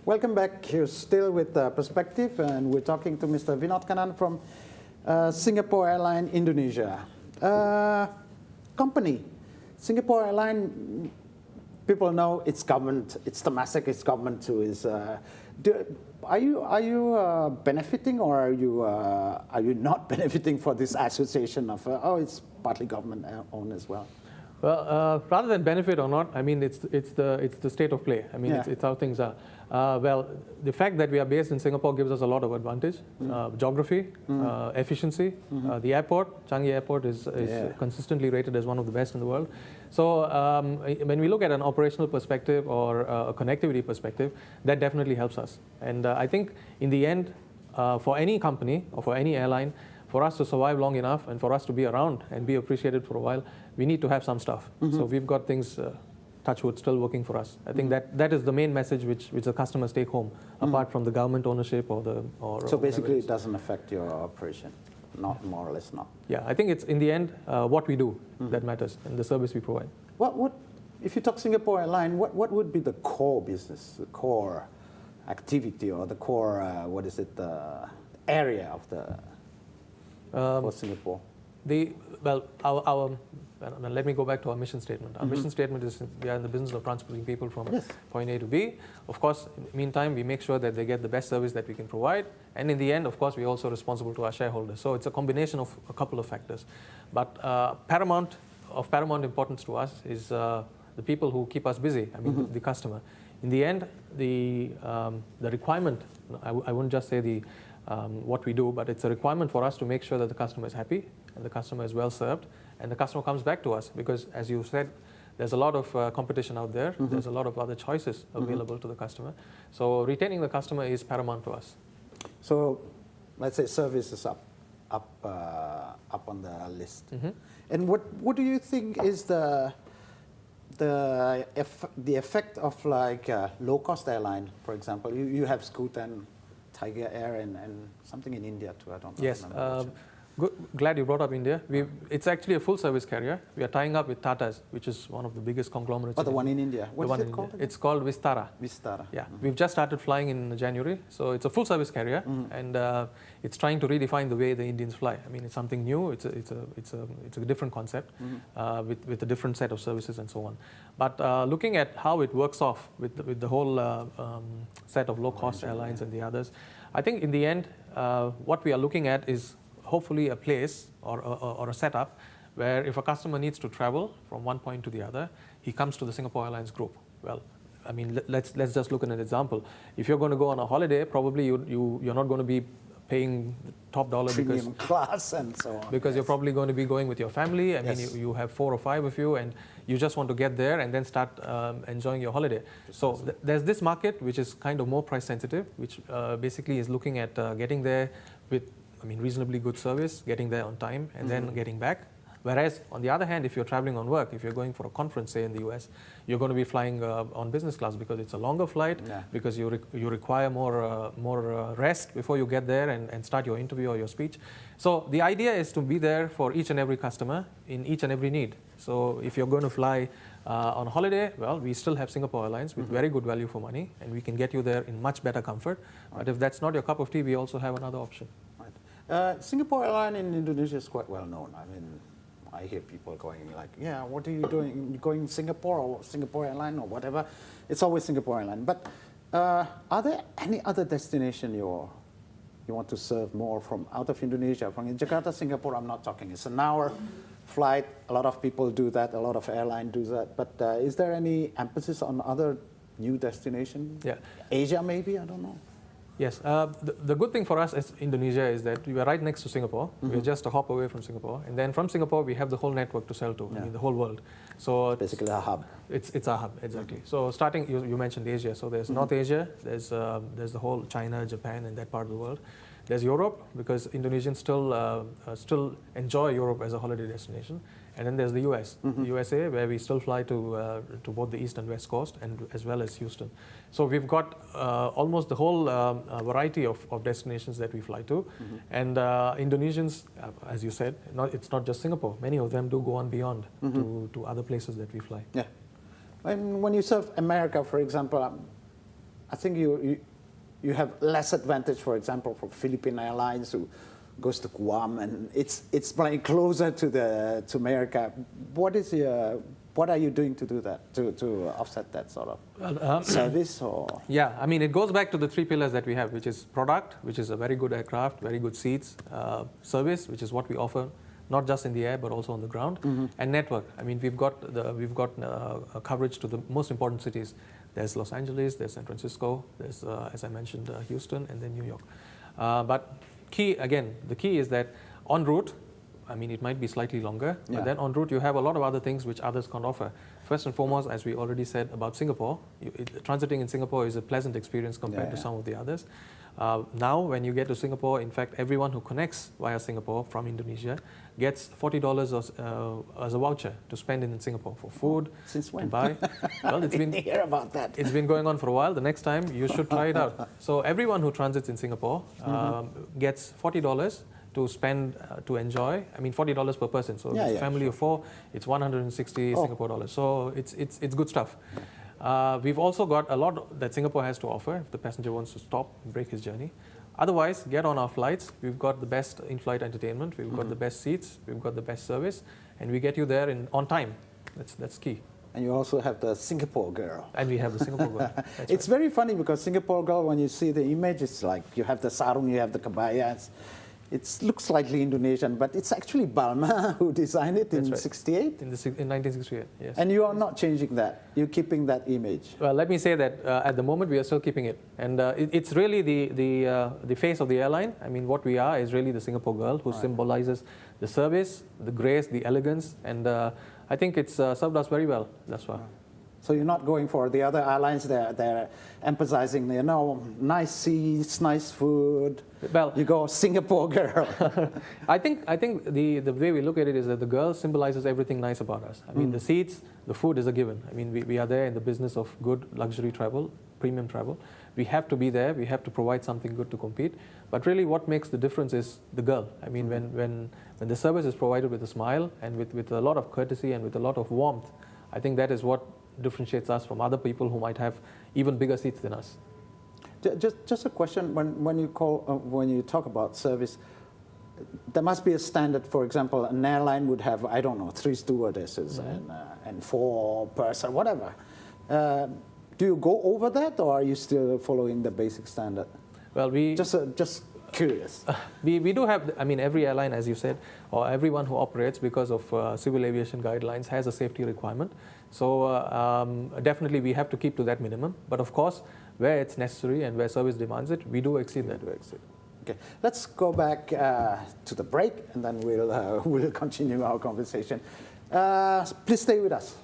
Welcome back. You're still with Perspective, and we're talking to Mr. Vinod Kanan from Singapore Airline Indonesia. Company, Singapore Airline, people know it's government, it's Temasek, it's government too. Are you benefiting, or are you not benefiting for this association of, it's partly government owned as well? Well, rather than benefit or not, I mean, it's the state of play. I mean, it's how things are. Well, the fact that we are based in Singapore gives us a lot of advantage. Geography, efficiency. The airport, Changi Airport, is consistently rated as one of the best in the world. So when we look at an operational perspective or a connectivity perspective, that definitely helps us. And I think in the end, for any company or for any airline, for us to survive long enough and for us to be around and be appreciated for a while, we need to have some stuff. So we've got things, touch wood, still working for us. I think that is the main message which the customers take home, apart from the government ownership or the... So basically it doesn't affect your operation, not more or less not. Yeah, I think it's in the end what we do that matters and the service we provide. What if you talk Singapore Airline, what would be the core business, the core activity, or the core, area of the... for Singapore? Let me go back to our mission statement. Our mission statement is we are in the business of transporting people from point A to B. Of course, in the meantime, we make sure that they get the best service that we can provide. And in the end, of course, we're also responsible to our shareholders. So it's a combination of a couple of factors. But paramount importance to us is the people who keep us busy, I mean, the customer. In the end, the requirement, I wouldn't just say what we do, but it's a requirement for us to make sure that the customer is happy and the customer is well served and the customer comes back to us, because as you said, there's a lot of competition out there. There's a lot of other choices available to the customer. So retaining the customer is paramount to us. So let's say service is up on the list. And what do you think is the effect of like low-cost airline, for example? You have Scoot and Tiger Air and something in India too, I don't know. Yes, glad you brought up India. It's actually a full service carrier. We are tying up with Tata's, which is one of the biggest conglomerates. Oh, the one in India. What is it called? It's called Vistara. Vistara. Yeah, we've just started flying in January. So it's a full service carrier, and it's trying to redefine the way the Indians fly. I mean, it's something new. It's a different concept with a different set of services and so on. But looking at how it works off with the whole set of low-cost airlines and the others, I think in the end, what we are looking at is hopefully a place or a setup where if a customer needs to travel from one point to the other, he comes to the Singapore Airlines group. Well, I mean, let's just look at an example. If you're going to go on a holiday, probably you're not going to be paying top dollar premium class and so on. Because you're probably going to be going with your family. I mean, you have 4 or 5 of you, and you just want to get there and then start enjoying your holiday. So there's this market which is kind of more price sensitive, which basically is looking at getting there with, I mean, reasonably good service, getting there on time, and then getting back. Whereas, on the other hand, if you're traveling on work, if you're going for a conference, say in the US, you're going to be flying on business class because it's a longer flight, because you require more rest before you get there and start your interview or your speech. So the idea is to be there for each and every customer in each and every need. So if you're going to fly on a holiday, well, we still have Singapore Airlines with very good value for money, and we can get you there in much better comfort. But if that's not your cup of tea, we also have another option. Singapore Airline in Indonesia is quite well known. I mean, I hear people going like, yeah, what are you doing? You going Singapore or Singapore Airline or whatever? It's always Singapore Airline. But are there any other destination you want to serve more from out of Indonesia? From Jakarta, Singapore, I'm not talking. It's an hour flight. A lot of people do that. A lot of airline do that. But is there any emphasis on other new destination? Yeah. Asia maybe? I don't know. Yes, the good thing for us as Indonesia is that we are right next to Singapore. We're just a hop away from Singapore. And then from Singapore, we have the whole network to sell to, I mean, the whole world. So basically a hub. It's our hub, exactly. So starting, you mentioned Asia. So there's North Asia, there's the whole China, Japan, and that part of the world. There's Europe, because Indonesians still enjoy Europe as a holiday destination. And then there's the US, the USA, where we still fly to both the East and West Coast, and as well as Houston. So we've got almost the whole variety of destinations that we fly to. And Indonesians, as you said, it's not just Singapore. Many of them do go on beyond to other places that we fly. Yeah. And when you serve America, for example, I think you have less advantage, for example, for Philippine Airlines who goes to Guam, and it's playing closer to America. What are you doing to do that, to offset that sort of service? Or? Yeah, I mean, it goes back to the three pillars that we have, which is product, which is a very good aircraft, very good seats, service, which is what we offer, not just in the air, but also on the ground, and network. I mean, we've got coverage to the most important cities. There's Los Angeles, there's San Francisco, there's, as I mentioned, Houston, and then New York. But the key is that en route, I mean, it might be slightly longer, but then en route you have a lot of other things which others can't offer. First and foremost, as we already said about Singapore, transiting in Singapore is a pleasant experience compared to some of the others. Now, when you get to Singapore, in fact, everyone who connects via Singapore from Indonesia gets $40 as a voucher to spend in Singapore for food. Since when? To buy. Well, it's been hear about that. It's been going on for a while. The next time you should try it out. So everyone who transits in Singapore gets $40 to spend to enjoy. I mean, $40 per person. So if it's a family of 4, it's 160 Singapore dollars. So it's good stuff. We've also got a lot that Singapore has to offer if the passenger wants to stop and break his journey. Otherwise, get on our flights. We've got the best in-flight entertainment. We've got the best seats. We've got the best service, and we get you there on time. That's key. And you also have the Singapore girl. And we have the Singapore girl. It's very funny because Singapore girl, when you see the image, it's like you have the sarung, you have the kebayas. It looks slightly Indonesian, but it's actually Balma who designed it in '68? In 1968, yes. And you are not changing that. You're keeping that image. Well, let me say that at the moment we are still keeping it. And it's really the face of the airline. I mean, what we are is really the Singapore girl who symbolizes the service, the grace, the elegance. And I think it's served us very well. That's why. So you're not going for the other airlines. They're emphasizing, nice seats, nice food. Well, you go Singapore girl. I think the way we look at it is that the girl symbolizes everything nice about us. I mean, the seats, the food is a given. I mean, we are there in the business of good luxury travel, premium travel. We have to be there. We have to provide something good to compete. But really, what makes the difference is the girl. I mean, when the service is provided with a smile and with a lot of courtesy and with a lot of warmth, I think that is what differentiates us from other people who might have even bigger seats than us. Just a question: when you talk about service, there must be a standard. For example, an airline would have 3 stewardesses and 4 person, whatever. Do you go over that, or are you still following the basic standard? Well, just curious. We do have. I mean, every airline, as you said, or everyone who operates because of civil aviation guidelines has a safety requirement. So definitely we have to keep to that minimum. But of course, where it's necessary and where service demands it, we do exceed that. Okay, let's go back to the break, and then we'll continue our conversation. Please stay with us.